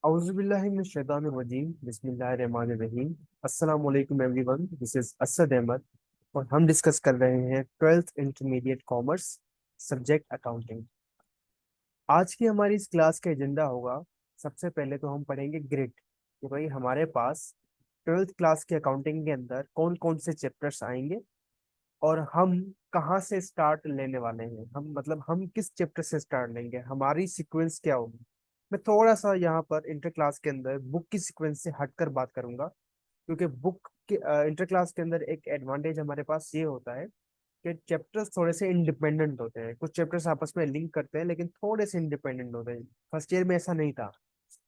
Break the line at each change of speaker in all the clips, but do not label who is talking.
औज़ुबिल्लाहिमिनश्शैतानिर्रजीम बिस्मिल्लाहिर्रहमानिर्रहीम। अस्सलाम वालेकुम everyone, this is Asad Ahmad और हम डिस्कस कर रहे हैं twelfth intermediate commerce subject accounting. आज की हमारी इस क्लास का एजेंडा होगा, सबसे पहले तो हम पढ़ेंगे ग्रिड कि भाई हमारे पास ट्वेल्थ क्लास के अकाउंटिंग के अंदर कौन कौन से चैप्टर्स आएंगे और हम कहाँ से स्टार्ट लेने वाले हैं। हम मतलब हम किस चैप्टर से स्टार्ट लेंगे, हमारी सीक्वेंस क्या होगी। मैं थोड़ा सा यहाँ पर इंटर क्लास के अंदर बुक की सीक्वेंस से हटकर बात करूंगा, क्योंकि बुक के इंटर क्लास के अंदर एक एडवांटेज हमारे पास ये होता है कि चैप्टर्स थोड़े से इंडिपेंडेंट होते हैं। कुछ चैप्टर्स आपस में लिंक करते हैं लेकिन थोड़े से इंडिपेंडेंट होते हैं। फर्स्ट ईयर में ऐसा नहीं था।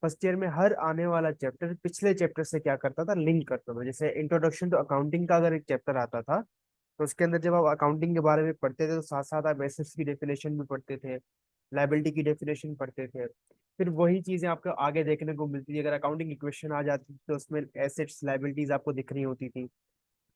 फर्स्ट ईयर में हर आने वाला चैप्टर पिछले चैप्टर से क्या करता था, लिंक करता था। जैसे इंट्रोडक्शन टू अकाउंटिंग का अगर एक चैप्टर आता था, तो उसके अंदर जब आप अकाउंटिंग के बारे में पढ़ते थे तो साथ साथ आप एसेट्स की डेफिनेशन भी पढ़ते थे, लाइबिलिटी की डेफिनेशन पढ़ते थे। फिर वही चीजें आपको आगे देखने को मिलती थी। अगर अकाउंटिंग इक्वेशन आ जाती थी तो उसमें एसेट्स लाइबिलिटीज आपको दिख रही होती थी।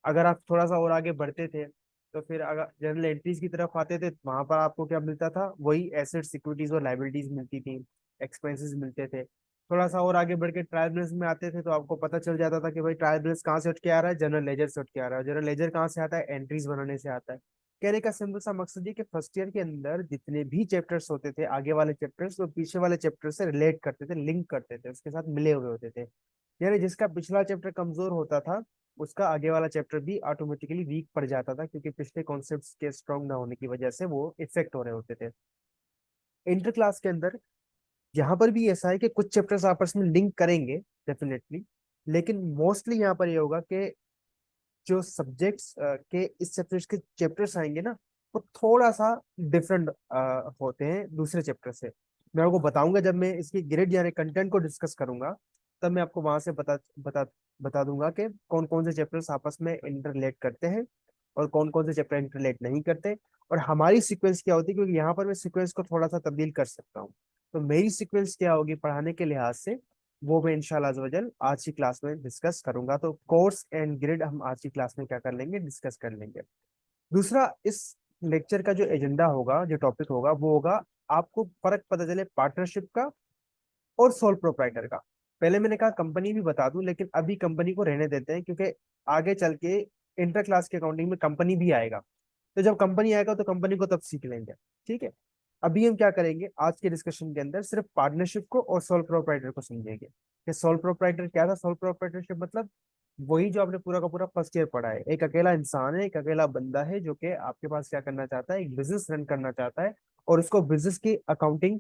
अगर आप थोड़ा सा और आगे बढ़ते थे तो फिर अगर जनरल एंट्रीज की तरफ आते थे, वहां पर आपको क्या मिलता था, वही एसेट्स सिक्योरिटीज और लाइबिलिटीज मिलती थी, एक्सपेंसेस मिलते थे। थोड़ा सा और आगे बढ़ के ट्रायल बैलेंस में आते थे तो आपको पता चल जाता था कि भाई ट्रायल बैलेंस कहाँ से उठ के आ रहा है, जनरल लेजर से उठ के आ रहा है। जनरल लेजर कहाँ से आता है, एंट्रीज बनाने से आता है। कहने का सिंपल सा मकसद ये कि फर्स्ट ईयर के अंदर जितने भी चैप्टर्स होते थे, आगे वाले चैप्टर्स वो पीछे वाले चैप्टर से रिलेट करते थे, लिंक करते थे, उसके साथ मिले हुए होते थे। यानी जिसका पिछला चैप्टर कमजोर होता था उसका आगे वाला चैप्टर भी ऑटोमेटिकली वीक पड़ जाता था, क्योंकि पिछले कॉन्सेप्ट्स के स्ट्रॉन्ग ना होने की वजह से वो इफेक्ट हो रहे होते थे। इंटर क्लास के अंदर यहाँ पर भी ऐसा है कि कुछ चैप्टर्स आपस में लिंक करेंगे डेफिनेटली, लेकिन मोस्टली यहाँ पर ये होगा कि जो सब्जेक्ट्स के इस चैप्टर्स के चैप्टर्स आएंगे ना, वो थोड़ा सा डिफरेंट होते हैं दूसरे चैप्टर से। मैं आपको बताऊंगा जब मैं इसकी ग्रेड यानी कंटेंट को डिस्कस करूंगा, तब मैं आपको वहां से बता बता दूंगा कि कौन कौन से चैप्टर्स आपस में इंटरलेट करते हैं और कौन कौन से चैप्टर इंटरलेट नहीं करते, और हमारी सीक्वेंस क्या होती है। क्योंकि यहाँ पर मैं सीक्वेंस को थोड़ा सा तब्दील कर सकता हूँ, तो मेरी सीक्वेंस क्या होगी पढ़ाने के लिहाज से, वो मैं इंशाल्लाह अज़ वजल आज की क्लास में डिस्कस करूंगा। तो कोर्स एंड ग्रिड हम आज की क्लास में क्या कर लेंगे, डिस्कस कर लेंगे। दूसरा, इस लेक्चर का जो एजेंडा होगा, जो टॉपिक होगा, वो होगा आपको फर्क पता चले पार्टनरशिप का और सोल प्रोप्राइटर का। पहले मैंने कहा कंपनी भी बता दूं, लेकिन अभी कंपनी को रहने देते हैं, क्योंकि आगे चल के इंटर क्लास के अकाउंटिंग में कंपनी भी आएगा। तो जब कंपनी आएगा तो कंपनी को तब सीख लेंगे। ठीक है। अभी हम क्या करेंगे आज के डिस्कशन के अंदर, सिर्फ पार्टनरशिप को और सोल प्रोप्राइटर को समझेंगे कि सोल प्रोप्राइटर क्या था। सोल प्रोप्राइटरशिप मतलब वही जो आपने पूरा का पूरा फर्स्ट ईयर पढ़ा है। एक अकेला इंसान है, एक अकेला बंदा है जो कि आपके पास क्या करना चाहता है, एक बिजनेस रन करना चाहता है, और उसको बिजनेस की अकाउंटिंग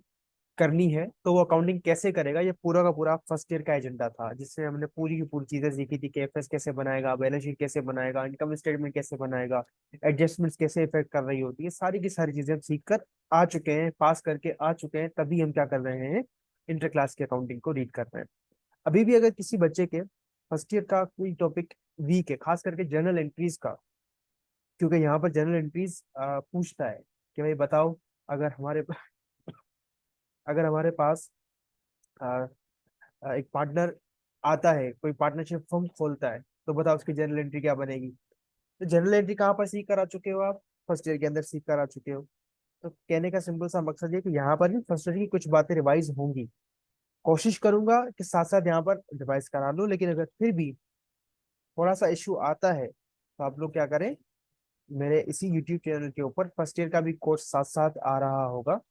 करनी है। तो वो अकाउंटिंग कैसे करेगा, ये पूरा का पूरा फर्स्ट ईयर का एजेंडा था, जिसमें हमने पूरी की पूरी चीजें सीखी थी कि एफएस कैसे बनाएगा, बैलेंस शीट कैसे बनाएगा, इनकम स्टेटमेंट कैसे बनाएगा, एडजस्टमेंट्स कैसे इफेक्ट कर रही होती है। सारी की सारी चीजें हम सीख कर आ चुके हैं, पास करके आ चुके हैं, तभी हम क्या कर रहे हैं, इंटर क्लास की अकाउंटिंग को रीड कर रहे हैं। अभी भी अगर किसी बच्चे के फर्स्ट ईयर का कोई टॉपिक वीक है, खास करके जनरल एंट्रीज का, क्योंकि यहाँ पर जनरल एंट्रीज पूछता है कि भाई बताओ, अगर हमारे अगर हमारे पास एक पार्टनर आता है, कोई पार्टनरशिप फर्म खोलता है, तो बताओ उसकी जनरल एंट्री क्या बनेगी। तो जनरल एंट्री कहाँ पर सीख कर आ चुके हो आप, फर्स्ट ईयर के अंदर सीख कर आ चुके हो। तो कहने का सिंपल सा मकसद ये कि यहाँ पर भी फर्स्ट ईयर की कुछ बातें रिवाइज होंगी। कोशिश करूंगा कि साथ साथ यहाँ पर रिवाइज करा लूँ, लेकिन अगर फिर भी थोड़ा सा इश्यू आता है तो आप लोग क्या करें, मेरे इसी यूट्यूब चैनल के ऊपर फर्स्ट ईयर का भी कोर्स साथ साथ आ रहा होगा,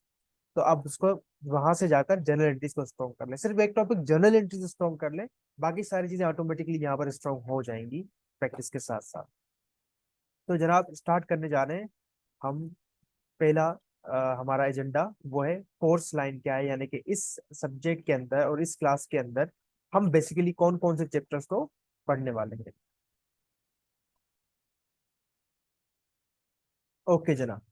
तो आप उसको वहां से जाकर जनरल एंट्रीज को स्ट्रॉन्ग कर ले। सिर्फ एक टॉपिक जनरल एंट्रीज स्ट्रॉन्ग कर ले, बाकी सारी चीजें ऑटोमेटिकली यहाँ पर स्ट्रॉन्ग हो जाएंगी प्रैक्टिस के साथ साथ। तो जनाब स्टार्ट करने जा रहे हैं हम। पहला हमारा एजेंडा वो है कोर्स लाइन क्या है, यानी कि इस सब्जेक्ट के अंदर और इस क्लास के अंदर हम बेसिकली कौन कौन से चैप्टर्स को पढ़ने वाले हैं। ओके जनाब।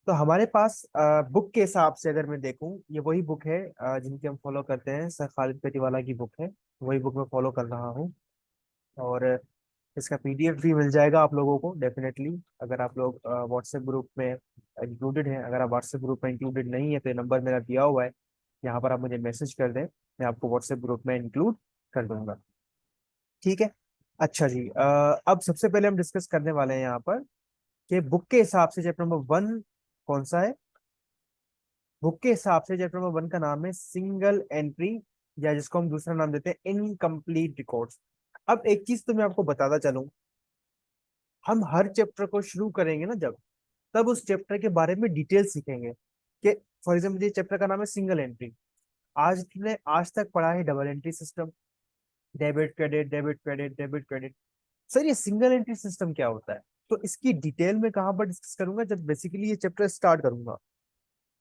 तो हमारे पास बुक के हिसाब से अगर मैं देखूं, ये वही बुक है जिनकी हम फॉलो करते हैं, सर खालिद पेटीवाला की बुक है। वही बुक मैं फॉलो कर रहा हूँ। और इसका पीडीएफ भी मिल जाएगा आप लोगों को डेफिनेटली, अगर आप लोग व्हाट्सएप ग्रुप में इंक्लूडेड हैं। अगर आप व्हाट्सएप ग्रुप में इंक्लूडेड नहीं है तो ये नंबर मेरा दिया हुआ है, यहाँ पर आप मुझे मैसेज कर दें, मैं आपको व्हाट्सएप ग्रुप में इंक्लूड कर दूंगा। ठीक है। अच्छा जी, अब सबसे पहले हम डिस्कस करने वाले हैं यहाँ पर कि बुक के हिसाब से चैप्टर नंबर वन कौन सा है। बुक के हिसाब से चैप्टर नंबर वन का नाम है सिंगल एंट्री या जिसको हम दूसरा नाम देते हैं इनकम्प्लीट रिकॉर्ड्स। अब एक चीज तो मैं आपको बताता चलूं, हम हर चैप्टर को शुरू करेंगे ना जब, तब उस चैप्टर के बारे में डिटेल सीखेंगे कि फॉर एग्जाम्पल ये चैप्टर का नाम है सिंगल एंट्री। आज तुमने आज तक पढ़ा है double entry system, debit credit debit credit debit credit. Sir ये सिंगल एंट्री सिस्टम क्या होता है? तो इसकी डिटेल में कहाँ पर डिस्कस करूंगा, जब बेसिकली ये चैप्टर स्टार्ट करूंगा।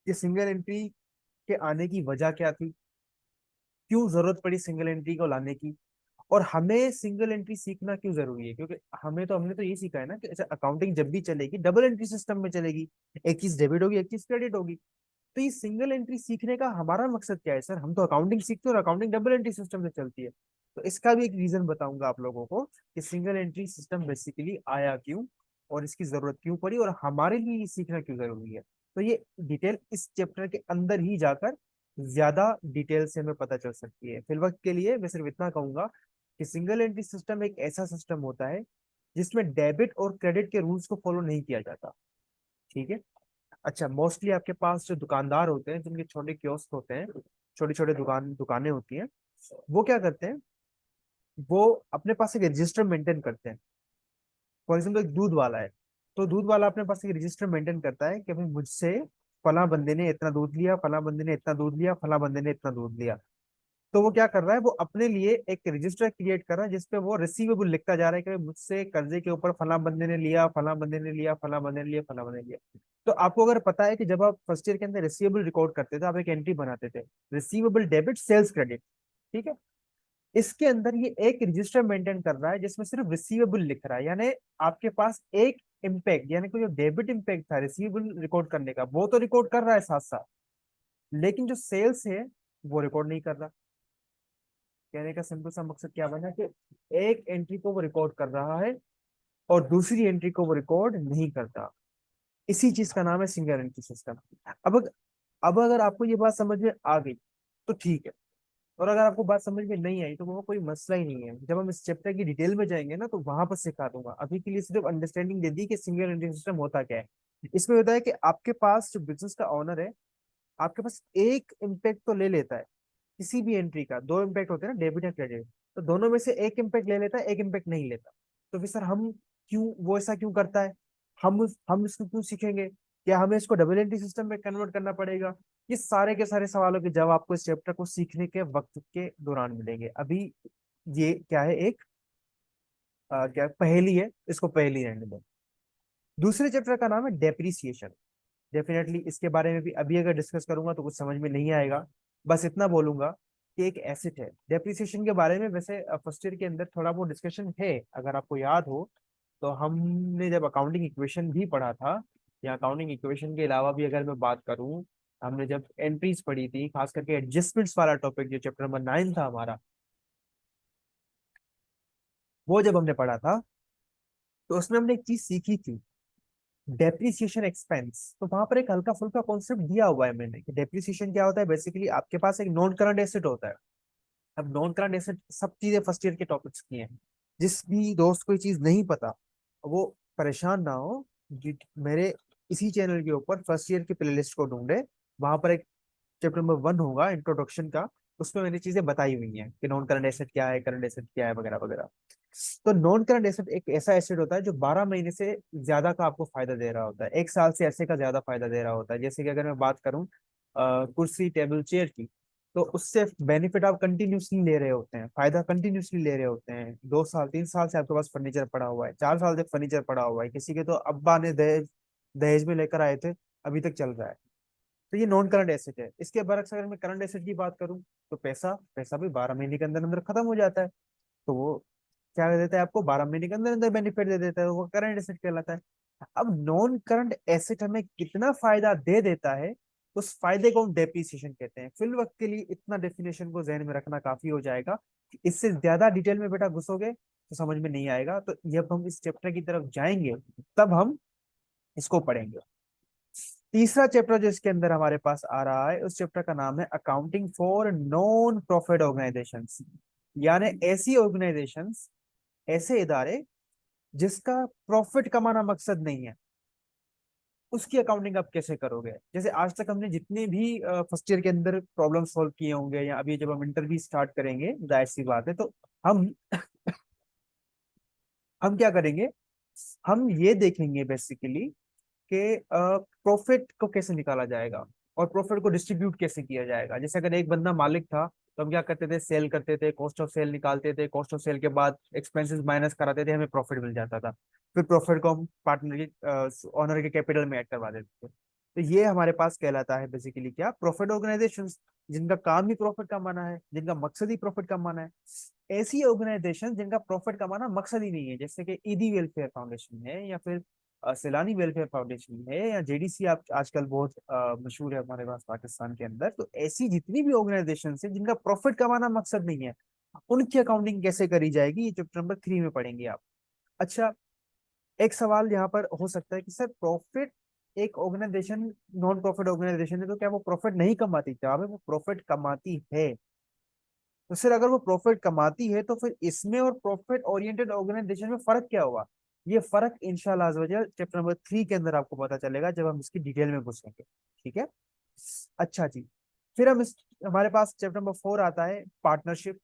ये सिंगल एंट्री के आने की वजह क्या थी, क्यों जरूरत पड़ी सिंगल एंट्री को लाने की, और हमें सिंगल एंट्री सीखना क्यों जरूरी है। क्योंकि हमने तो ये सीखा है ना कि अच्छा अकाउंटिंग जब भी चलेगी डबल एंट्री सिस्टम में चलेगी, एक चीज डेबिट होगी एक चीज क्रेडिट होगी। तो ये सिंगल एंट्री सीखने का हमारा मकसद क्या है? सर हम तो अकाउंटिंग सीखते हैं और अकाउंटिंग डबल एंट्री सिस्टम से चलती है। तो इसका भी एक रीजन बताऊंगा आप लोगों को कि सिंगल एंट्री सिस्टम बेसिकली आया क्यों, और इसकी जरूरत क्यों पड़ी, और हमारे लिए ये सीखना क्यों जरूरी है। तो ये डिटेल इस चैप्टर के अंदर ही जाकर ज्यादा डिटेल से हमें पता चल सकती है। फिल वक्त के लिए मैं सिर्फ इतना कहूंगा कि सिंगल एंट्री सिस्टम एक ऐसा सिस्टम होता है जिसमें डेबिट और क्रेडिट के रूल्स को फॉलो नहीं किया जाता। ठीक है। अच्छा मोस्टली आपके पास जो दुकानदार होते हैं, जिनके छोटे कियोस्क होते हैं, छोटी छोटी दुकानें होती हैं, वो क्या करते हैं, वो अपने पास एक रजिस्टर मेंटेन करते हैं। फॉर एग्जाम्पल एक दूध वाला है, तो दूध वाला अपने पास एक रजिस्टर मेंटेन करता है कि भाई मुझसे फला बंदे ने इतना दूध लिया, फला बंदे ने इतना दूध लिया, फला बंदे ने इतना दूध लिया। तो वो क्या कर रहा है, वो अपने लिए एक रजिस्टर क्रिएट कर रहा है जिसपे वो रिसीवेबल लिखता जा रहा है कि मुझसे कर्जे के ऊपर फला बंदे ने लिया, फला बंदे ने लिया, फला बंदे ने लिया, फला बंदे ने लिया। तो आपको अगर पता है कि जब आप फर्स्ट ईयर के अंदर रिसीवेबल रिकॉर्ड करते थे, आप एक एंट्री बनाते थे, रिसीवेबल डेबिट सेल्स क्रेडिट। ठीक है। इसके अंदर ये एक रजिस्टर मेंटेन कर रहा है जिसमें सिर्फ रिसीवेबल लिख रहा है, यानी आपके पास एक इम्पैक्ट, यानी कोई जो डेबिट इम्पैक्ट था रिसीवेबल रिकॉर्ड करने का, वो तो रिकॉर्ड कर रहा है साथ साथ, लेकिन जो सेल्स है वो रिकॉर्ड नहीं कर रहा। कहने का सिंपल सा मकसद क्या बना कि एक एंट्री को वो रिकॉर्ड कर रहा है और दूसरी एंट्री को वो रिकॉर्ड नहीं करता। इसी चीज का नाम है सिंगल एंट्री सिस्टम। अब अगर आपको ये बात समझ में आ गई तो ठीक है, और अगर आपको बात समझ में नहीं आई तो वो कोई मसला ही नहीं है। जब हम इस चैप्टर की डिटेल में जाएंगे ना तो वहां पर सिखा दूंगा। अभी के लिए सिर्फ अंडरस्टैंडिंग दे दी कि सिंगल एंट्री सिस्टम होता क्या है। इसमें होता है कि आपके पास जो बिजनेस का ओनर है, आपके पास एक इम्पैक्ट तो ले लेता है। किसी भी एंट्री का दो इम्पैक्ट होते हैं ना, डेबिट या क्रेडिट, तो दोनों में से एक इम्पैक्ट ले लेता है, एक इम्पैक्ट नहीं लेता। तो फिर सर हम क्यों, वो ऐसा क्यों करता है, हम इसको क्यों सीखेंगे, क्या हमें इसको डबल एंट्री सिस्टम में कन्वर्ट करना पड़ेगा? ये सारे के सारे सवालों के जवाब आपको इस चैप्टर को सीखने के वक्त के दौरान मिलेंगे। अभी ये क्या है, एक क्या पहेली है, इसको पहेली रहने दो। दूसरे चैप्टर का नाम है डेप्रिसिएशन। डेफिनेटली इसके बारे में भी अभी अगर डिस्कस करूंगा तो कुछ समझ में नहीं आएगा। बस इतना बोलूंगा कि एक एसेट है। डेप्रिसिएशन के बारे में वैसे फर्स्ट ईयर के अंदर थोड़ा बहुत डिस्कशन है, अगर आपको याद हो तो हमने जब अकाउंटिंग इक्वेशन भी पढ़ा था, या अकाउंटिंग इक्वेशन के अलावा भी अगर मैं बात करूं, हमने जब एंट्रीज पढ़ी थी, खास करके एडजस्टमेंट्स वाला टॉपिक जो चैप्टर नंबर 9 था हमारा, वो जब हमने पढ़ा था तो उसमें हमने एक चीज सीखी थी, डेप्रिसिएशन एक्सपेंस। तो वहां पर एक हल्का फुल्का कॉन्सेप्ट दिया हुआ है मैंने कि डेप्रिसिएशन क्या होता है। बेसिकली आपके पास एक नॉन करंट एसेट होता है। अब नॉन करंट एसेट सब चीजें फर्स्ट ईयर के टॉपिक्स की हैं। जिस भी दोस्त को ये चीज नहीं पता वो परेशान ना हो, मेरे इसी चैनल के ऊपर फर्स्ट ईयर की प्लेलिस्ट को ढूंढे, वहां पर एक चैप्टर नंबर 1 होगा इंट्रोडक्शन का, उसमें मैंने चीजें बताई हुई हैं कि नॉन करंट एसेट क्या है, करंट एसेट क्या है, वगैरह वगैरह। तो नॉन करंट एसेट एक ऐसा एसेट होता है जो 12 महीने से ज्यादा का आपको फायदा दे रहा होता है, एक साल से ऐसे का ज्यादा फायदा दे रहा होता है। जैसे कि अगर मैं बात करूं कुर्सी टेबल चेयर की, तो उससे बेनिफिट आप कंटिन्यूसली ले रहे होते हैं, फायदा कंटिन्यूसली ले रहे होते हैं। 2 साल 3 साल से आपके पास फर्नीचर पड़ा हुआ है, 4 साल से फर्नीचर पड़ा हुआ है, किसी के तो अब्बा ने दहेज दहेज में लेकर आए थे, अभी तक चल रहा है। तो ये नॉन करंट एसेट है। इसके बरक्स अगर मैं करंट एसेट की बात करूं, तो पैसा पैसा भी 12 महीने के अंदर अंदर खत्म हो जाता है। तो वो क्या देता है आपको, 12 महीने के अंदर अंदर बेनिफिट दे देता है, वो करंट एसेट कहलाता है। अब नॉन करंट एसेट हमें कितना फायदा दे देता है, उस फायदे को हम डेप्रिसिएशन कहते हैं। फिल वक्त के लिए इतना डेफिनेशन को जहन में रखना काफी हो जाएगा। इससे ज्यादा डिटेल में बेटा घुसोगे तो समझ में नहीं आएगा। तो जब हम इस चैप्टर की तरफ जाएंगे तब हम इसको पढ़ेंगे। तीसरा चैप्टर जो इसके अंदर हमारे पास आ रहा है, उस चैप्टर का नाम है accounting for non profit organisations. यानी ऐसी ऑर्गेनाइजेशंस, ऐसे इदारे जिसका प्रॉफिट कमाना मकसद नहीं है। उसकी अकाउंटिंग आप कैसे करोगे। जैसे आज तक हमने जितने भी फर्स्ट ईयर के अंदर प्रॉब्लम सॉल्व किए होंगे, या अभी जब हम इंटरव्यू स्टार्ट करेंगे, जाहिर सी बात है, तो हम हम क्या करेंगे, हम ये देखेंगे बेसिकली कि प्रॉफिट को कैसे निकाला जाएगा और प्रॉफिट को डिस्ट्रीब्यूट कैसे किया जाएगा। जैसे अगर एक बंदा मालिक था तो हम क्या करते थे, सेल करते थे, कॉस्ट ऑफ सेल निकालते थे, कॉस्ट ऑफ सेल के बाद एक्सपेंसेस माइनस कराते थे, हमें प्रॉफिट मिल जाता था। फिर प्रॉफिट को हम पार्टनर के ओनर के कैपिटल में ऐड करवा देते थे। तो ये हमारे पास कहलाता है बेसिकली क्या, प्रॉफिट ऑर्गेनाइजेशन, जिनका काम ही प्रॉफिट कमाना है, जिनका मकसद ही प्रॉफिट कमाना है। ऐसी ऑर्गेनाइजेशन जिनका प्रॉफिट कमाना मकसद ही नहीं है, जैसे कि ईदी वेलफेयर फाउंडेशन है, या फिर सैलानी वेलफेयर फाउंडेशन है, या जेडीसी आप आजकल बहुत मशहूर है हमारे पास पाकिस्तान के अंदर। तो ऐसी जितनी भी ऑर्गेनाइजेशन है जिनका प्रॉफिट कमाना मकसद नहीं है, उनकी अकाउंटिंग कैसे करी जाएगी, ये चैप्टर नंबर 3 में पढ़ेंगे आप। अच्छा, एक सवाल यहाँ पर हो सकता है कि सर प्रॉफिट, एक ऑर्गेनाइजेशन नॉन प्रॉफिट ऑर्गेनाइजेशन है, तो क्या वो प्रॉफिट नहीं कमाती? जवाब है वो प्रॉफिट कमाती है। तो सर अगर वो प्रॉफिट कमाती है तो फिर इसमें और प्रॉफिट ओरिएंटेड ऑर्गेनाइजेशन में फर्क क्या होगा? ये फर्क इंशाल्लाह अज़ वजल चैप्टर नंबर 3 के अंदर आपको पता चलेगा, जब हम इसकी डिटेल में घुसेंगे। ठीक है। अच्छा जी, फिर हम इस, हमारे पास चैप्टर नंबर 4 आता है पार्टनरशिप,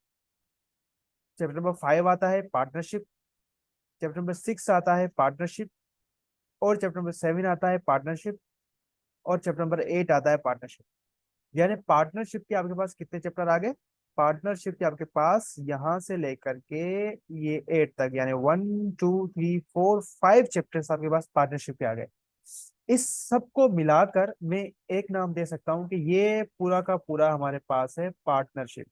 चैप्टर नंबर 5 आता है पार्टनरशिप, चैप्टर नंबर 6 आता है पार्टनरशिप, और चैप्टर नंबर 7 आता है पार्टनरशिप, और चैप्टर नंबर 8 आता है पार्टनरशिप। यानी पार्टनरशिप के आपके पास कितने चैप्टर आ गए? पार्टनरशिप के आपके पास यहां से लेकर के ये 8 तक, यानी 1 2 3 4 5 चैप्टर्स आपके पास पार्टनरशिप के आ गए। इस सब को मिलाकर मैं एक नाम दे सकता हूं कि ये पूरा का पूरा हमारे पास है पार्टनरशिप।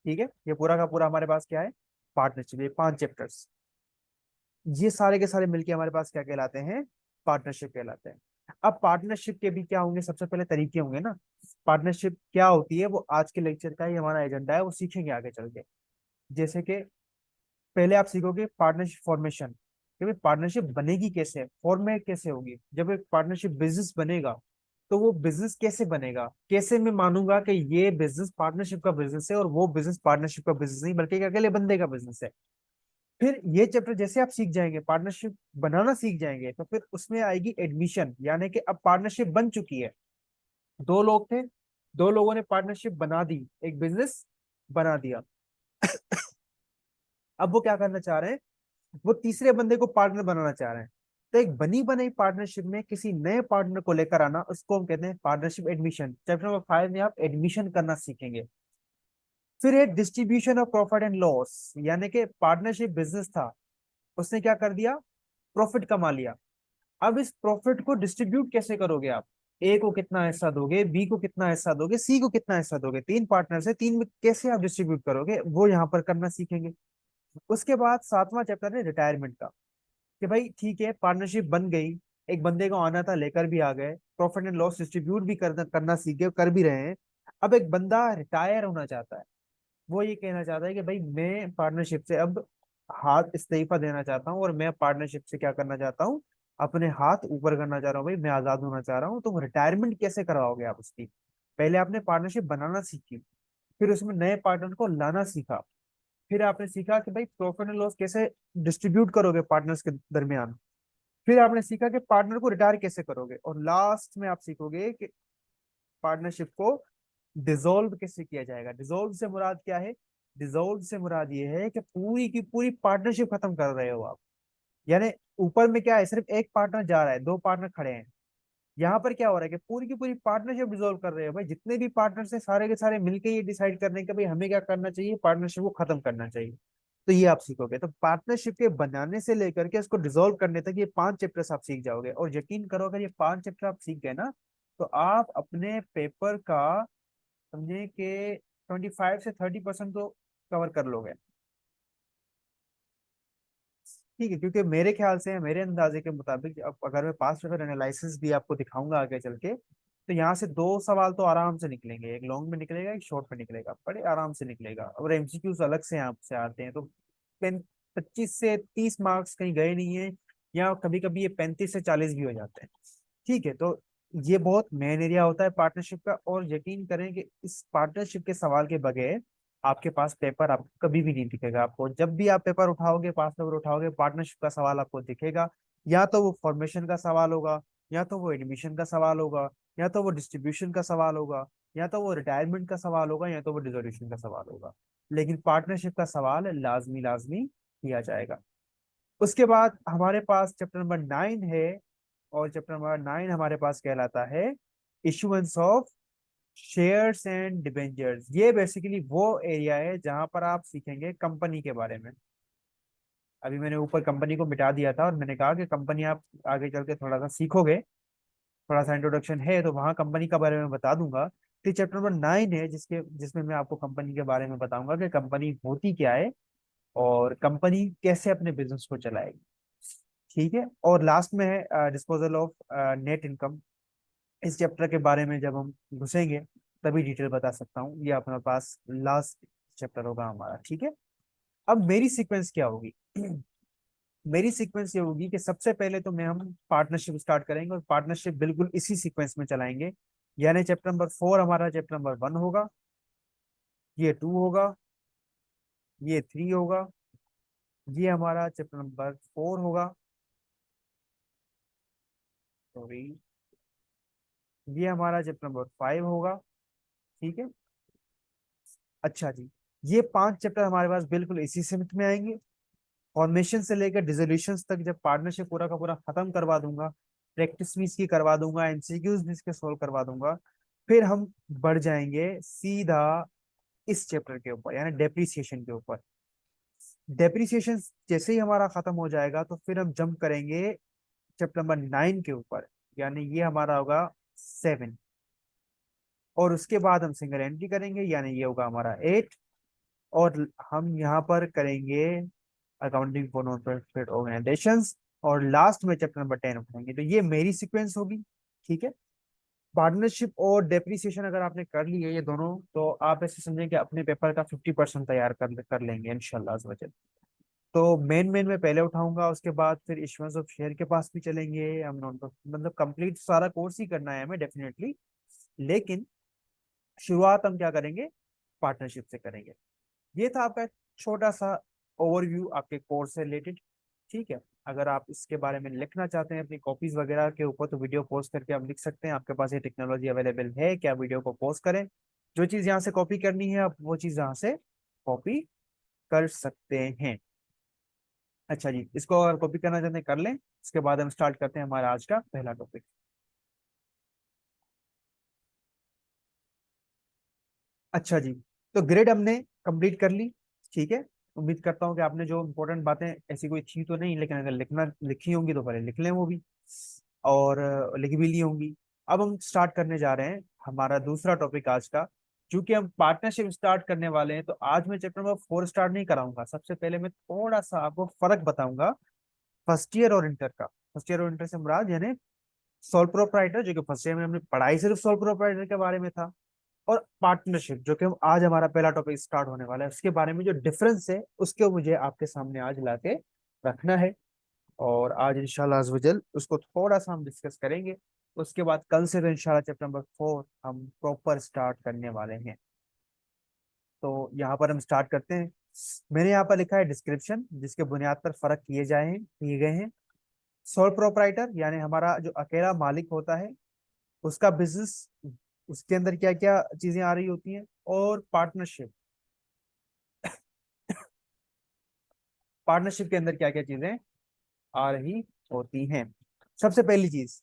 ठीक है, ये पूरा का पूरा हमारे पास क्या है? पार्टनरशिप। ये 5 चैप्टर्स, ये सारे के सारे मिलके हमारे पास क्या कहलाते हैं? पार्टनरशिप कहलाते हैं। अब पार्टनरशिप के भी क्या होंगे, सबसे पहले तरीके होंगे ना। पार्टनरशिप क्या होती है वो आज के लेक्चर का ही हमारा एजेंडा है, वो सीखेंगे आगे चल के। जैसे कि पहले आप सीखोगे पार्टनरशिप फॉर्मेशन, कि भाई पार्टनरशिप बनेगी कैसे, फॉर्मेट कैसे होगी। जब एक पार्टनरशिप बिजनेस बनेगा तो वो बिजनेस कैसे बनेगा, कैसे मैं मानूंगा कि ये बिजनेस पार्टनरशिप का बिजनेस है और वो बिजनेस पार्टनरशिप का बिजनेस नहीं बल्कि एक अकेले बंदे का बिजनेस है। फिर ये चैप्टर जैसे आप सीख जाएंगे, पार्टनरशिप बनाना सीख जाएंगे, तो फिर उसमें आएगी एडमिशन, यानी कि अब पार्टनरशिप बन चुकी है। दो लोग थे, दो लोगों ने पार्टनरशिप बना दी, एक बिजनेस बना दिया। अब वो क्या करना चाह रहे हैं, वो तीसरे बंदे को पार्टनर बनाना चाह रहे हैं। तो एक बनी बनाई पार्टनरशिप में किसी नए पार्टनर को लेकर आना, उसको हम कहते हैं पार्टनरशिप एडमिशन। चैप्टर नंबर 5 में आप एडमिशन करना सीखेंगे। फिर है distribution of profit and loss, यानी कि पार्टनरशिप बिजनेस था, उसने क्या कर दिया, प्रॉफिट कमा लिया। अब इस प्रॉफिट को डिस्ट्रीब्यूट कैसे करोगे आप? ए को कितना हिस्सा दोगे, बी को कितना हिस्सा दोगे, सी को कितना हिस्सा दोगे, 3 पार्टनर है, 3 में कैसे आप डिस्ट्रीब्यूट करोगे, वो यहाँ पर करना सीखेंगे। उसके बाद 7वां चैप्टर है रिटायरमेंट का, कि भाई ठीक है पार्टनरशिप बन गई, एक बंदे को आना था लेकर भी आ गए, प्रॉफिट एंड लॉस डिस्ट्रीब्यूट भी करना सीख गए, कर भी रहे हैं। अब एक बंदा रिटायर होना चाहता है, वो ये कहना चाहता है कि भाई मैं पार्टनरशिप से अब हाथ इस्तीफा देना चाहता हूँ, और मैं पार्टनरशिप से क्या करना चाहता हूँ, अपने हाथ ऊपर करना चाह रहा हूँ, भाई मैं आजाद होना चाह रहा हूँ। तो रिटायरमेंट कैसे करवाओगे आप उसकी? पहले आपने पार्टनरशिप बनाना सीखी, फिर उसमें नए पार्टनर को लाना सीखा, फिर आपने सीखा कि भाई प्रॉफिट एंड लॉस कैसे डिस्ट्रीब्यूट करोगे पार्टनर्स के दरमियान, फिर आपने सीखा कि पार्टनर को रिटायर कैसे करोगे, और लास्ट में आप सीखोगे कि पार्टनरशिप को डिसॉल्व कैसे किया जाएगा। डिसॉल्व से मुराद क्या है? डिसॉल्व से मुराद ये है कि पूरी की पूरी पार्टनरशिप खत्म कर रहे हो आप। यानी ऊपर में क्या है, सिर्फ एक पार्टनर जा रहा है, दो पार्टनर खड़े हैं। यहाँ पर क्या हो रहा है कि पूरी की पूरी पार्टनरशिप डिसॉल्व कर रहे हो भाई, जितने भी पार्टनर्स हैं सारे के सारे मिलकर ये डिसाइड करने के भाई हमें क्या करना चाहिए, पार्टनरशिप को खत्म करना चाहिए। तो ये आप सीखोगे। तो पार्टनरशिप के बनाने से लेकर के इसको डिसॉल्व करने तक ये 5 चैप्टर्स आप सीख जाओगे, और यकीन करो अगर ये 5 चैप्टर आप सीख गए ना, तो आप अपने पेपर का समझे कि 25 से 30% तो कवर कर लोगे। ठीक है, क्योंकि मेरे ख्याल से, मेरे अंदाजे के मुताबिक, अब अगर मैं पास्ट पेपर एनालिसिस भी आपको दिखाऊंगा आगे चल के, तो यहाँ से 2 सवाल तो आराम से निकलेंगे, एक लॉन्ग में निकलेगा एक शॉर्ट में निकलेगा, बड़े आराम से निकलेगा। और एमसीक्यूज अलग से यहाँ से आते हैं, तो 25 से 30 मार्क्स कहीं गए नहीं है, या कभी कभी ये 35 से 40 भी हो जाते हैं। ठीक है, तो ये बहुत मेन एरिया होता है पार्टनरशिप का, और यकीन करें कि इस पार्टनरशिप के सवाल के बगैर आपके पास पेपर आपको कभी भी नहीं दिखेगा। आपको जब भी आप पेपर उठाओगे, पास पेपर उठाओगे, पार्टनरशिप का सवाल आपको दिखेगा। या तो वो फॉर्मेशन का सवाल होगा, या तो वो एडमिशन का सवाल होगा, या तो वो डिस्ट्रीब्यूशन का सवाल होगा, या तो वो रिटायरमेंट का सवाल होगा, या तो वो डिसोल्यूशन का सवाल होगा। लेकिन पार्टनरशिप का सवाल लाजमी लाजमी किया जाएगा। उसके बाद हमारे पास चैप्टर नंबर 9 है, और चैप्टर नंबर 9 हमारे पास कहलाता है issuance of shares and debentures. ये बेसिकली वो एरिया है जहां पर आप सीखेंगे कंपनी के बारे में। अभी मैंने ऊपर कंपनी को मिटा दिया था और मैंने कहा कि कंपनी आप आगे चल के थोड़ा सा सीखोगे, थोड़ा सा इंट्रोडक्शन है तो वहाँ कंपनी के बारे में बता दूंगा। फिर चैप्टर नंबर 9 है जिसमें मैं आपको कंपनी के बारे में बताऊंगा कि कंपनी होती क्या है और कंपनी कैसे अपने बिजनेस को चलाएगी। ठीक है। और लास्ट में है डिस्पोजल ऑफ नेट इनकम। इस चैप्टर के बारे में जब हम घुसेंगे तभी डिटेल बता सकता हूँ, ये अपने पास लास्ट चैप्टर होगा हमारा। ठीक है। अब मेरी सीक्वेंस क्या होगी? मेरी सीक्वेंस ये होगी कि सबसे पहले तो मैं हम पार्टनरशिप स्टार्ट करेंगे और पार्टनरशिप बिल्कुल इसी सीक्वेंस में चलाएंगे। यानी चैप्टर नंबर 4 हमारा चैप्टर नंबर 1 होगा, ये 2 होगा, ये 3 होगा, ये हमारा चैप्टर नंबर 4 होगा, सॉरी, ये हमारा चैप्टर नंबर 5 होगा। ठीक है। अच्छा जी, ये 5 चैप्टर हमारे पास बिल्कुल इसी सिमत में आएंगे। फॉर्मेशन से लेकर डिसोल्यूशन तक जब पार्टनरशिप पूरा का पूरा खत्म करवा दूंगा, प्रैक्टिस भी इसकी करवा दूंगा, एमसीक्यूज भी इसके सोल्व करवा दूंगा, फिर हम बढ़ जाएंगे सीधा इस चैप्टर के ऊपर यानी डेप्रिसिएशन के ऊपर। डेप्रिसिएशन जैसे ही हमारा खत्म हो जाएगा तो फिर हम जंप करेंगे चैप्टर नंबर 9 के ऊपर, यानी ये हमारा होगा 7। और उसके बाद हम सिंगल एंट्री करेंगे यानी ये होगा हमारा 8। और हम यहाँ पर करेंगे accounting for non profit organisations, और लास्ट में चैप्टर नंबर 10 उठाएंगे। तो ये मेरी सीक्वेंस होगी। ठीक है। पार्टनरशिप और डेप्रिसिएशन अगर आपने कर ली है ये दोनों, तो आप ऐसे समझें कि अपने पेपर का 50% तैयार कर लेंगे इंशाल्लाह अज़ वजल। तो मेन मेन मैं पहले उठाऊंगा, उसके बाद फिर इश्यूएंस ऑफ शेयर के पास भी चलेंगे हम, नॉन मतलब कंप्लीट सारा कोर्स ही करना है हमें डेफिनेटली। लेकिन शुरुआत हम क्या करेंगे? पार्टनरशिप से करेंगे। ये था आपका छोटा सा ओवरव्यू आपके कोर्स से रिलेटेड। ठीक है। अगर आप इसके बारे में लिखना चाहते हैं अपनी कॉपीज वगैरह के ऊपर तो वीडियो पोस्ट करके आप लिख सकते हैं। आपके पास ये टेक्नोलॉजी अवेलेबल है कि आप वीडियो को पोस्ट करें, जो चीज़ यहाँ से कॉपी करनी है आप वो चीज़ यहाँ से कॉपी कर सकते हैं। अच्छा जी, इसको अगर कॉपी करना चाहते हैं कर लें। इसके बाद हम स्टार्ट करते हैं हमारा आज का पहला टॉपिक। अच्छा जी, तो ग्रेड हमने कंप्लीट कर ली। ठीक है। उम्मीद करता हूँ कि आपने जो इम्पोर्टेंट बातें, ऐसी कोई थी तो नहीं, लेकिन अगर लिखना लिखी होंगी तो पहले लिख लें वो भी, और लिख भी ली होंगी। अब हम स्टार्ट करने जा रहे हैं हमारा दूसरा टॉपिक आज का। क्योंकि हम पार्टनरशिप स्टार्ट करने वाले हैं तो आज मैं चैप्टर नंबर 4 स्टार्ट नहीं कराऊंगा। सबसे पहले मैं थोड़ा सा आपको फर्क बताऊंगा फर्स्ट ईयर और इंटर का। फर्स्ट ईयर और इंटर से मुराद यानी सोल प्रोप्राइटर, जो कि फर्स्ट ईयर में हमने पढ़ाई सिर्फ सोल प्रोप्राइटर के बारे में था, और पार्टनरशिप जो कि हम आज हमारा पहला टॉपिक स्टार्ट होने वाला है उसके बारे में जो डिफरेंस है उसके मुझे आपके सामने आज लाके रखना है। और आज इंशाल्लाह अज़ वजल उसको थोड़ा सा हम डिस्कस करेंगे। उसके बाद कल से तो इंशाल्लाह चैप्टर नंबर 4 हम प्रॉपर स्टार्ट करने वाले हैं। तो यहाँ पर हम स्टार्ट करते हैं। मैंने यहाँ पर लिखा है डिस्क्रिप्शन, जिसके बुनियाद पर फर्क किए गए हैं। सोल प्रोप्राइटर यानी हमारा जो अकेला मालिक होता है उसका बिजनेस, उसके अंदर क्या क्या चीजें आ रही होती हैं। और पार्टनरशिप, पार्टनरशिप के अंदर क्या क्या चीजें आ रही होती हैं। सबसे पहली चीज,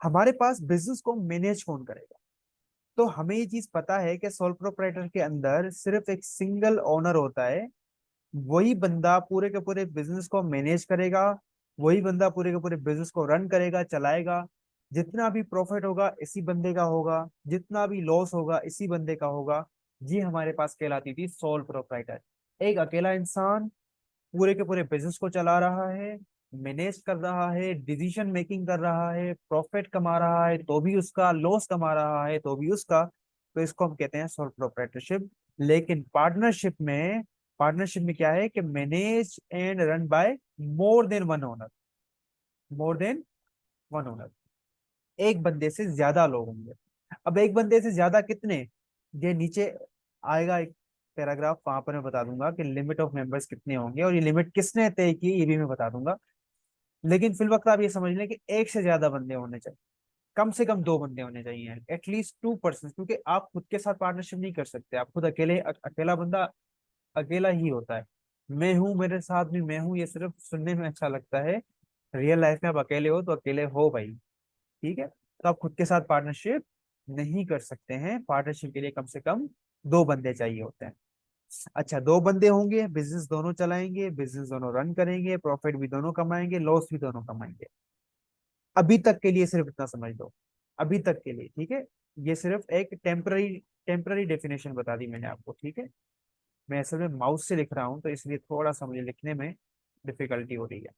हमारे पास बिजनेस को मैनेज कौन करेगा? तो हमें ये चीज पता है कि सोल प्रोप्राइटर के अंदर सिर्फ एक सिंगल ओनर होता है। वही बंदा पूरे के पूरे बिजनेस को मैनेज करेगा, वही बंदा पूरे के पूरे बिजनेस को रन करेगा, चलाएगा। जितना भी प्रॉफिट होगा इसी बंदे का होगा, जितना भी लॉस होगा इसी बंदे का होगा। ये हमारे पास कहलाती थी सोल प्रोप्राइटर। एक अकेला इंसान पूरे के पूरे बिजनेस को चला रहा है, मैनेज कर रहा है, डिसीजन मेकिंग कर रहा है, प्रॉफिट कमा रहा है तो भी उसका, लॉस कमा रहा है तो भी उसका। तो इसको हम कहते हैं सोल प्रोप्राइटरशिप। लेकिन पार्टनरशिप में क्या है कि manage and run by more than one owner. More than one owner, एक बंदे से ज्यादा लोग होंगे। अब एक बंदे से ज्यादा कितने, ये नीचे आएगा एक पैराग्राफ, वहां पर मैं बता दूंगा कि लिमिट ऑफ मेंबर्स कितने होंगे और ये लिमिट किसने तय की ये भी मैं बता दूंगा। लेकिन फिल वक्त आप ये समझ लें कि एक से ज्यादा बंदे होने चाहिए, कम से कम दो बंदे होने चाहिए, एटलीस्ट 2 पर्सन, क्योंकि आप खुद के साथ पार्टनरशिप नहीं कर सकते। आप खुद अकेले, अकेला बंदा अकेला ही होता है। मैं हूँ, मेरे साथ भी मैं हूँ, ये सिर्फ सुनने में अच्छा लगता है। रियल लाइफ में आप अकेले हो तो अकेले हो भाई, ठीक है। तो आप खुद के साथ पार्टनरशिप नहीं कर सकते हैं, पार्टनरशिप के लिए कम से कम दो बंदे चाहिए होते हैं। अच्छा, दो बंदे होंगे, बिजनेस दोनों चलाएंगे, बिजनेस दोनों रन करेंगे, प्रॉफिट भी दोनों कमाएंगे, लॉस भी दोनों कमाएंगे। अभी तक के लिए सिर्फ इतना समझ लो, अभी तक के लिए, ठीक है। ये सिर्फ एक टेम्पररी टेम्पररी डेफिनेशन बता दी मैंने आपको, ठीक है। मैं असल में माउस से लिख रहा हूँ तो इसलिए थोड़ा सा मुझे लिखने में डिफिकल्टी हो रही है।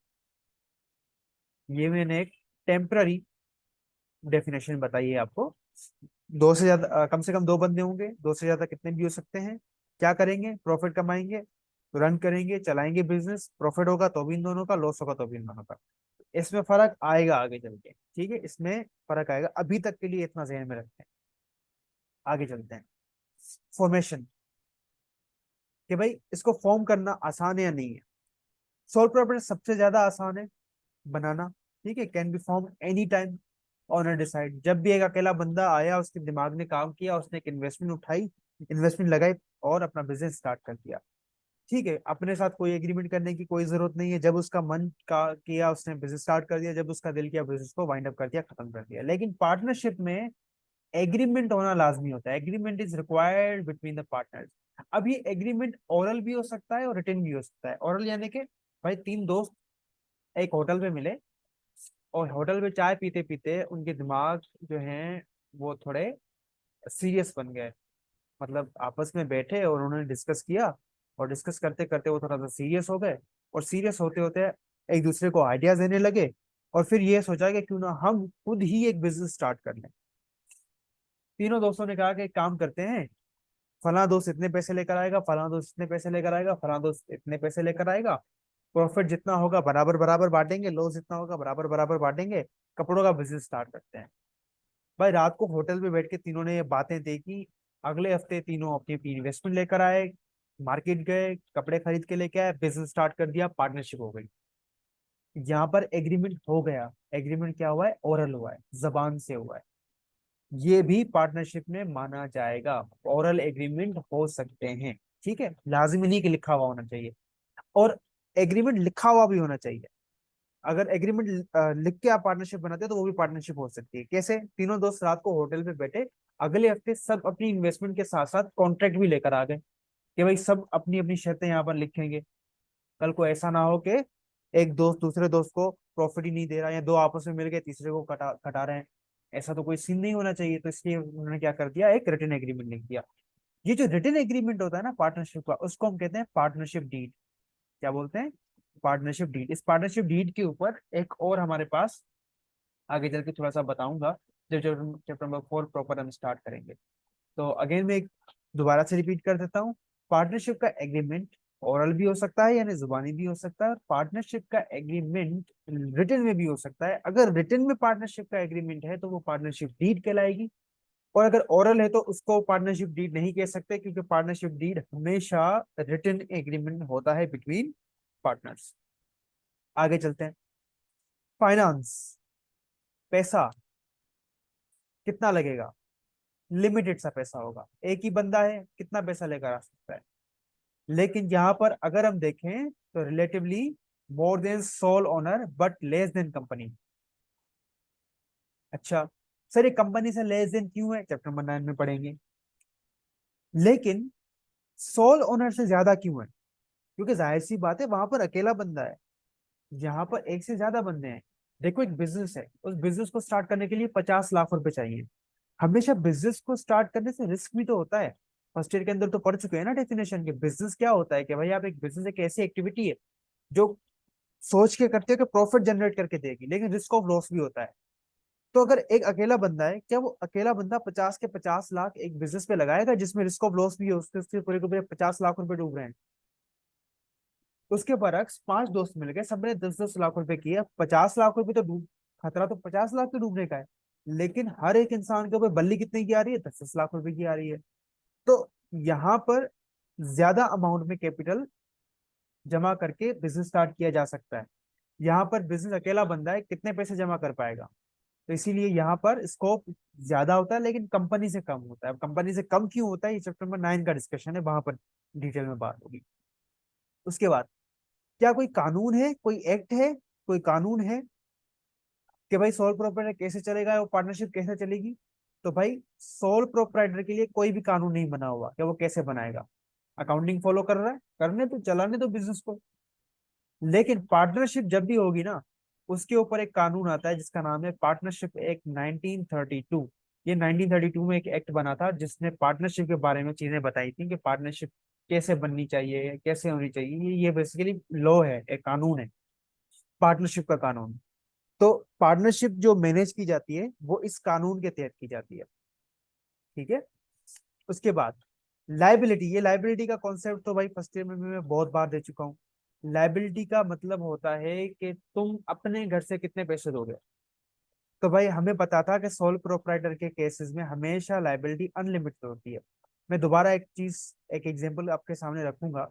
ये मैंने एक टेम्पररी डेफिनेशन बताई है आपको। दो से ज्यादा कम से कम दो बंदे होंगे, दो से ज्यादा कितने भी हो सकते हैं। क्या करेंगे? प्रॉफिट कमाएंगे, रन करेंगे, चलाएंगे बिजनेस, प्रॉफिट होगा तो भी इन दोनों का, लॉस होगा तो भी इन दोनों का। इसमें फर्क आएगा आगे चल के, ठीक है, इसमें फर्क आएगा। अभी तक के लिए इतना ध्यान में रखते हैं, आगे चलते हैं। फॉर्मेशन, कि भाई इसको फॉर्म करना आसान है या नहीं है। सोल प्रॉपर्टी सबसे ज्यादा आसान है बनाना, ठीक है। Can be form any time, owner decide. जब भी एक अकेला बंदा आया, उसके दिमाग ने काम किया, उसने एक इन्वेस्टमेंट उठाई, इन्वेस्टमेंट लगाई और अपना बिजनेस स्टार्ट कर दिया, ठीक है। अपने साथ कोई एग्रीमेंट करने की कोई जरूरत नहीं है। जब उसका मन का किया उसने बिजनेस स्टार्ट कर दिया, जब उसका दिल किया बिजनेस को वाइंड अप कर दिया, खत्म कर दिया। लेकिन पार्टनरशिप में एग्रीमेंट होना लाजमी होता है, agreement is required between the partners. अब ये एग्रीमेंट ओरल भी हो सकता है और रिटन भी हो सकता है। ओरल यानी कि भाई तीन दोस्त एक होटल पे मिले और होटल में चाय पीते पीते उनके दिमाग जो हैं वो थोड़े सीरियस बन गए। मतलब आपस में बैठे और उन्होंने डिस्कस किया, और डिस्कस करते करते वो थोड़ा सा सीरियस हो गए, और सीरियस होते होते एक दूसरे को आइडियाज देने लगे। और फिर ये सोचा कि क्यों ना हम खुद ही एक बिजनेस स्टार्ट कर लें। तीनों दोस्तों ने कहा कि एक काम करते हैं, फला दोस्त इतने पैसे लेकर आएगा, फला दोस्त इतने पैसे लेकर आएगा, फला दोस्त इतने पैसे लेकर आएगा। प्रॉफिट जितना होगा बराबर बराबर बांटेंगे, लॉस जितना होगा बराबर बराबर बांटेंगे, कपड़ों का बिजनेस स्टार्ट करते हैं। भाई रात को होटल पे बैठ के तीनों ने ये बातें देखी। अगले हफ्ते तीनों अपनी अपनी इन्वेस्टमेंट लेकर आए, मार्केट गए, कपड़े खरीद के लेके आए, बिजनेस स्टार्ट कर दिया, पार्टनरशिप हो गई। यहाँ पर एग्रीमेंट हो गया। एग्रीमेंट क्या हुआ है? ओरल हुआ है, जबान से हुआ है। ये भी पार्टनरशिप में माना जाएगा। ओरल एग्रीमेंट हो सकते हैं, ठीक है, लाजिमी नहीं कि लिखा हुआ होना चाहिए। और एग्रीमेंट लिखा हुआ भी होना चाहिए। अगर एग्रीमेंट लिख के आप पार्टनरशिप बनाते हैं तो वो भी पार्टनरशिप हो सकती है। कैसे? तीनों दोस्त रात को होटल पे बैठे, अगले हफ्ते सब अपनी इन्वेस्टमेंट के साथ साथ कॉन्ट्रैक्ट भी लेकर आ गए कि भाई सब अपनी अपनी शर्तें यहाँ पर लिखेंगे। कल को ऐसा ना हो कि एक दोस्त दूसरे दोस्त को प्रॉफिट ही नहीं दे रहा, या दो आपस में मिल गए तीसरे को कटा कटा रहे हैं। ऐसा तो कोई सीन नहीं होना चाहिए, तो इसलिए उन्होंने क्या कर दिया, एक रिटन एग्रीमेंट लिख दिया। ये जो रिटन एग्रीमेंट होता है ना पार्टनरशिप का, उसको हम कहते हैं पार्टनरशिप डीड। क्या बोलते हैं? Partnership deed. इस पार्टनरशिप डीड के ऊपर एक और हमारे पास आगे चल के थोड़ा सा बताऊंगा, जब जब चैप्टर नंबर 4 प्रॉपर हम स्टार्ट करेंगे। तो अगेन मैं दोबारा से रिपीट कर देता हूँ। पार्टनरशिप का एग्रीमेंट ओरल भी हो सकता है, यानी जुबानी भी हो सकता है, और पार्टनरशिप का एग्रीमेंट रिटन में भी हो सकता है। अगर रिटन में पार्टनरशिप का एग्रीमेंट है तो वो पार्टनरशिप डीड कहलाएगी, और अगर ओरल है तो उसको पार्टनरशिप डीड नहीं कह सकते, क्योंकि पार्टनरशिप डीड हमेशा रिटन एग्रीमेंट होता है बिटवीन पार्टनर्स। आगे चलते हैं। फाइनेंस, पैसा कितना लगेगा? लिमिटेड सा पैसा होगा, एक ही बंदा है, कितना पैसा लेकर आ सकता है। लेकिन यहाँ पर अगर हम देखें तो relatively more than sole owner but less than company. अच्छा सर, ये कंपनी से लेस देन क्यों है? चैप्टर नंबर 9 में पढ़ेंगे। लेकिन सोल ओनर से ज्यादा क्यों है? क्योंकि जाहिर सी बात है, वहां पर अकेला बंदा है, यहाँ पर एक से ज्यादा बंदे हैं। देखो एक बिजनेस है, उस बिजनेस को स्टार्ट करने के लिए 50 लाख रुपए चाहिए। हमेशा बिजनेस को स्टार्ट करने से रिस्क भी तो होता है। फर्स्ट ईयर के अंदर तो पढ़ चुके हैं ना डेफिनेशन के। बिजनेस क्या होता है कि भाई आप एक बिजनेस एक ऐसी एक्टिविटी है जो सोच के करते हो कि प्रॉफिट जनरेट करके देगी, लेकिन रिस्क ऑफ लॉस भी होता है। तो अगर एक अकेला बंदा है, क्या वो अकेला बंदा 50 के 50 लाख एक बिजनेस पे लगाएगा जिसमें रिस्क ऑफ लॉस भी है, उसके पूरे के पूरे 50 लाख रुपए डूब रहे हैं? उसके बरक्स पांच दोस्त मिल गए, सबने 10-10 लाख रुपए किए, 50 लाख रुपए तो डूब, खतरा तो 50 लाख के डूबने का है। लेकिन हर एक इंसान के ऊपर बल्ली कितने की आ रही है? 10-10 लाख रुपए की आ रही है। तो यहाँ पर ज्यादा अमाउंट में कैपिटल जमा करके बिजनेस स्टार्ट किया जा सकता है।
यहाँ पर बिजनेस अकेला बंदा है, कितने पैसे जमा कर पाएगा। तो इसीलिए यहाँ पर स्कोप ज्यादा होता है लेकिन कंपनी से कम होता है। अब कंपनी से कम क्यों होता है, ये चैप्टर नंबर 9 का डिस्कशन है, वहां पर डिटेल में बात होगी। उसके बाद क्या कोई कानून है, कोई एक्ट है, कोई कानून है कि भाई सोल प्रोप्राइटर कैसे चलेगा, वो पार्टनरशिप कैसे चलेगी। तो भाई सोल प्रोप्राइटर के लिए कोई भी कानून नहीं बना हुआ कि वो कैसे बनाएगा। अकाउंटिंग फॉलो कर रहा है, करने तो चलाने तो बिजनेस को। लेकिन पार्टनरशिप जब भी होगी ना, उसके ऊपर एक कानून आता है जिसका नाम है पार्टनरशिप एक्ट 1932। ये 1932 में एक एक्ट बना था जिसने पार्टनरशिप के बारे में चीजें बताई थी कि पार्टनरशिप कैसे बननी चाहिए, कैसे होनी चाहिए। ये बेसिकली लॉ है, एक कानून है, पार्टनरशिप का कानून। तो पार्टनरशिप जो मैनेज की जाती है वो इस कानून के तहत की जाती है। ठीक है। उसके बाद लाइबिलिटी, ये लाइबिलिटी का कॉन्सेप्ट तो भाई फर्स्ट ईयर में भी मैं बहुत बार दे चुका हूँ। लाइबिलिटी का मतलब होता है कि तुम अपने घर से कितने पैसे दोगे। तो भाई हमें पता था कि सोल प्रोप्राइटर के केसेस में हमेशा लाइबिलिटी अनलिमिटेड होती है। मैं दोबारा एक चीज, एक एग्जांपल आपके सामने रखूंगा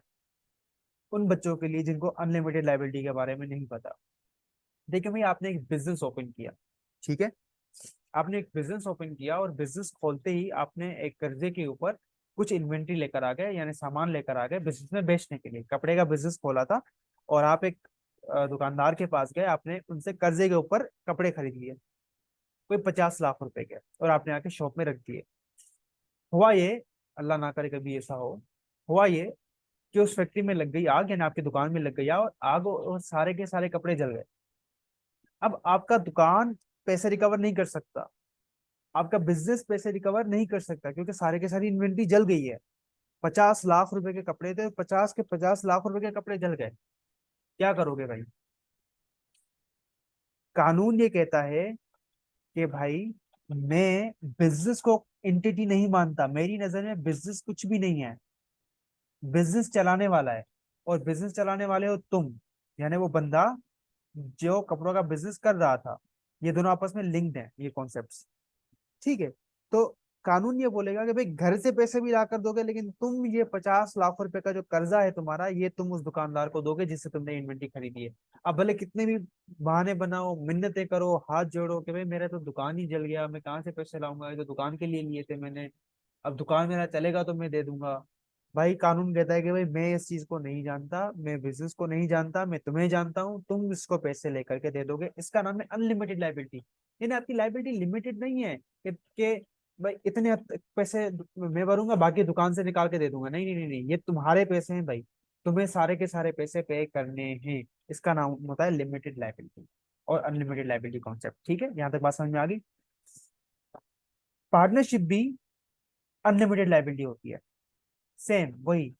उन बच्चों के लिए जिनको अनलिमिटेड लाइबिलिटी के बारे में नहीं पता। देखिए भाई, आपने एक बिजनेस ओपन किया, ठीक है। आपने एक बिजनेस ओपन किया और बिजनेस खोलते ही आपने एक कर्जे के ऊपर कुछ इन्वेंट्री लेकर आ गए, यानी सामान लेकर आ गए बिजनेस में बेचने के लिए। कपड़े का बिजनेस खोला था और आप एक दुकानदार के पास गए, आपने उनसे कर्जे के ऊपर कपड़े खरीद लिए, कोई 50 लाख रुपए के, और आपने आके शॉप में रख दिए। हुआ ये, अल्लाह ना करे कभी ऐसा हो, हुआ ये कि उस फैक्ट्री में लग गई आग, यानी आपकी दुकान में लग गई आग, और आग और सारे के सारे कपड़े जल गए। अब आपका दुकान पैसे रिकवर नहीं कर सकता, आपका बिजनेस पैसे रिकवर नहीं कर सकता, क्योंकि सारे के सारी इन्वेंट्री जल गई है। 50 लाख रुपए के कपड़े थे, 50 के 50 लाख रुपए के कपड़े जल गए। क्या करोगे भाई। कानून ये कहता है कि भाई मैं बिजनेस को एंटिटी नहीं मानता, मेरी नजर में बिजनेस कुछ भी नहीं है। बिजनेस चलाने वाला है, और बिजनेस चलाने वाले हो तुम, यानी वो बंदा जो कपड़ों का बिजनेस कर रहा था। ये दोनों आपस में लिंक्ड हैं, ये कॉन्सेप्ट्स। ठीक है। तो कानून ये बोलेगा कि भाई घर से पैसे भी ला कर दोगे, लेकिन तुम ये 50 लाख रुपए का जो कर्जा है तुम्हारा, ये तुम उस दुकानदार को दोगे जिससे तुमने इन्वेंट्री खरीदी है। अब भले कितने भी बहाने बनाओ, मिन्नतें करो, हाथ जोड़ो कि भाई मेरा तो दुकान ही जल गया, मैं कहाँ से पैसे लाऊंगा, ये तो दुकान के लिए लिए थे मैंने, अब दुकान मेरा चलेगा तो मैं दे दूंगा। भाई कानून कहता है कि भाई मैं इस चीज को नहीं जानता, मैं बिजनेस को नहीं जानता, मैं तुम्हें जानता हूँ, तुम इसको पैसे लेकर के दे दोगे। इसका नाम है अनलिमिटेड लाइबिलिटी। यानी आपकी लाइबिलिटी लिमिटेड नहीं है कि भाई इतने हद तक पैसे मैं भरूंगा, बाकी दुकान से निकाल के दे दूंगा। नहीं नहीं नहीं नहीं, ये तुम्हारे पैसे हैं भाई, तुम्हें सारे के सारे पैसे पे करने हैं। इसका नाम होता है लिमिटेड लाइबिलिटी और अनलिमिटेड लाइबिलिटी कॉन्सेप्ट। ठीक है, यहाँ तक बात समझ में आ गई। पार्टनरशिप भी अनलिमिटेड लाइबिलिटी होती है, सेम वही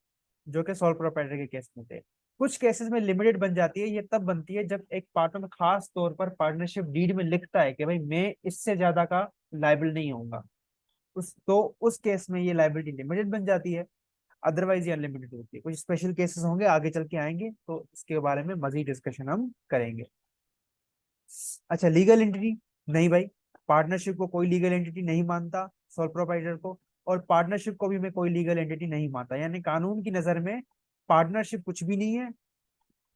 जो कि सोल प्रोप्राइटर के केस में थे। कुछ केसेस में लिमिटेड बन जाती है, ये तब बनती है जब एक पार्टनर खास तौर पर पार्टनरशिप डीड में लिखता है कि भाई मैं इससे ज्यादा का लाइबल नहीं होऊंगा। उस केस में ये लाइबिलिटी लिमिटेड बन जाती है, अदरवाइज ये अनलिमिटेड होती है। कुछ स्पेशल केसेस होंगे, आगे चल के आएंगे तो इसके बारे में मजीद डिस्कशन हम करेंगे। अच्छा, लीगल एंटिटी, नहीं भाई, पार्टनरशिप को कोई लीगल एंटिटी नहीं मानता सोल प्रोप्राइटर को, और पार्टनरशिप को भी मैं कोई लीगल एंटिटी नहीं मानता। यानी कानून की नजर में पार्टनरशिप कुछ भी नहीं है,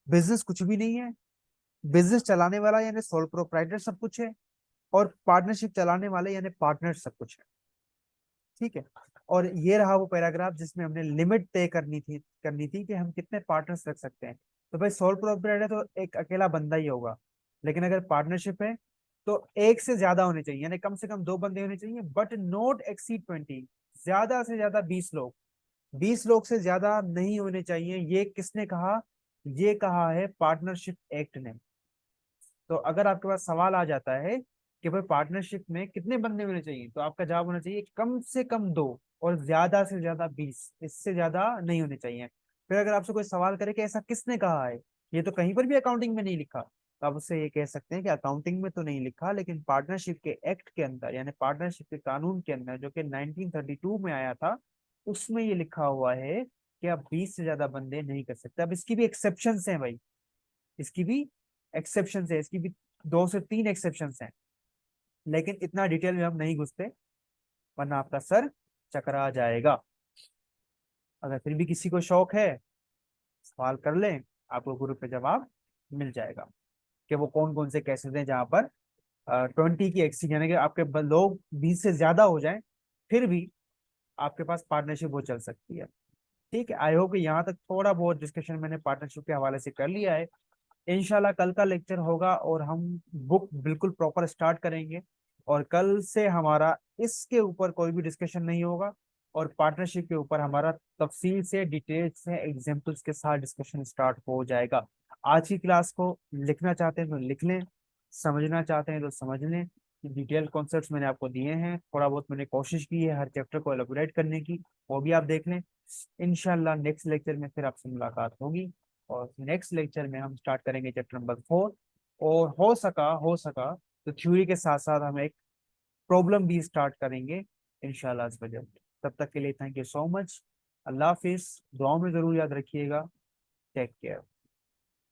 बिजनेस कुछ भी नहीं है। बिजनेस चलाने वाला यानी सोल प्रोप्राइटर सब कुछ है, और पार्टनरशिप चलाने वाले यानी पार्टनर सब कुछ है। ठीक है। और ये रहा वो पैराग्राफ जिसमें हमने लिमिट तय करनी थी कि हम कितने पार्टनर्स रख सकते हैं। तो भाई सोल प्रोप्राइटर तो एक अकेला बंदा ही होगा, लेकिन अगर पार्टनरशिप है तो एक से ज्यादा होने चाहिए, यानी कम से कम दो बंदे होने चाहिए, बट नॉट एक्सीड 20। ज्यादा से ज्यादा 20 लोग, 20 लोग से ज्यादा नहीं होने चाहिए। ये किसने कहा, ये कहा है पार्टनरशिप एक्ट ने। तो अगर आपके पास सवाल आ जाता है कि भाई पार्टनरशिप में कितने बंदे होने चाहिए, तो आपका जवाब होना चाहिए कम से कम दो, और ज्यादा से ज्यादा 20, इससे ज्यादा नहीं होने चाहिए। फिर अगर आपसे कोई सवाल करे कि ऐसा किसने कहा है, ये तो कहीं पर भी अकाउंटिंग में नहीं लिखा, तो आप उससे ये कह सकते हैं कि अकाउंटिंग में तो नहीं लिखा, लेकिन पार्टनरशिप के एक्ट के अंदर, यानी पार्टनरशिप के कानून के अंदर जो कि 1932 में आया था, उसमें ये लिखा हुआ है कि आप 20 से ज्यादा बंदे नहीं कर सकते। अब इसकी भी एक्सेप्शन हैं भाई, इसकी भी एक्सेप्शन है, इसकी भी 2 से 3 एक्सेप्शन हैं, लेकिन इतना डिटेल में हम नहीं घुसते, वरना आपका सर चकरा जाएगा। अगर फिर भी किसी को शौक है, सवाल कर लें, आपको ग्रुप पे जवाब मिल जाएगा। कि वो कौन कौन से केसेस हैं जहाँ पर 20 की एक्सीड यानी कि आपके लोग 20 से ज्यादा हो जाएं, फिर भी आपके पास पार्टनरशिप वो चल सकती है। ठीक है, आई होप कि यहाँ तक थोड़ा बहुत डिस्कशन मैंने पार्टनरशिप के हवाले से कर लिया है। इंशाल्लाह कल का लेक्चर होगा और हम बुक बिल्कुल प्रॉपर स्टार्ट करेंगे, और कल से हमारा इसके ऊपर कोई भी डिस्कशन नहीं होगा, और पार्टनरशिप के ऊपर हमारा तफसील से डिटेल से एग्जाम्पल्स के साथ डिस्कशन स्टार्ट हो जाएगा। आज की क्लास को लिखना चाहते हैं तो लिख लें, समझना चाहते हैं तो समझ लें। डिटेल कॉन्सेप्ट्स मैंने आपको दिए हैं, थोड़ा बहुत मैंने कोशिश की है हर चैप्टर को एलोबरेट करने की, वो भी आप देख लें। इंशाल्लाह नेक्स्ट लेक्चर में फिर आपसे मुलाकात होगी, और नेक्स्ट लेक्चर में हम स्टार्ट करेंगे चैप्टर नंबर 4। और हो सका तो थ्योरी के साथ साथ हम एक प्रॉब्लम भी स्टार्ट करेंगे इंशाल्लाह इस वजह। तब तक के लिए थैंक यू सो मच। अल्लाह हाफिज, दुआओं में जरूर याद रखिएगा। Take care.